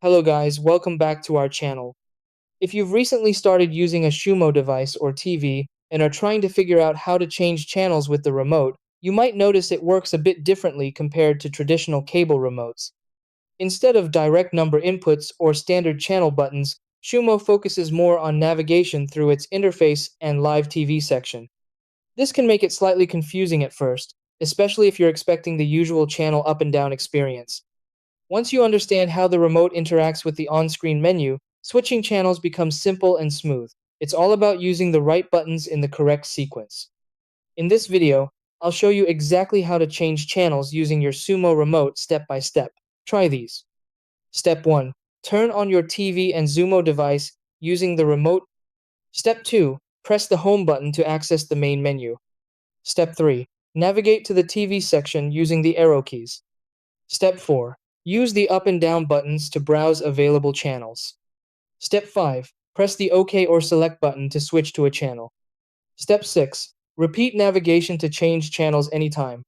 Hello guys, welcome back to our channel. If you've recently started using a Xumo device or TV and are trying to figure out how to change channels with the remote, you might notice it works a bit differently compared to traditional cable remotes. Instead of direct number inputs or standard channel buttons, Xumo focuses more on navigation through its interface and live TV section. This can make it slightly confusing at first, especially if you're expecting the usual channel up and down experience. Once you understand how the remote interacts with the on-screen menu, switching channels becomes simple and smooth. It's all about using the right buttons in the correct sequence. In this video, I'll show you exactly how to change channels using your Xumo remote step by step. Try these. Step 1. Turn on your TV and Xumo device using the remote. Step 2. Press the home button to access the main menu. Step 3. Navigate to the TV section using the arrow keys. Step 4. Use the up and down buttons to browse available channels. Step 5. Press the OK or Select button to switch to a channel. Step 6. Repeat navigation to change channels anytime.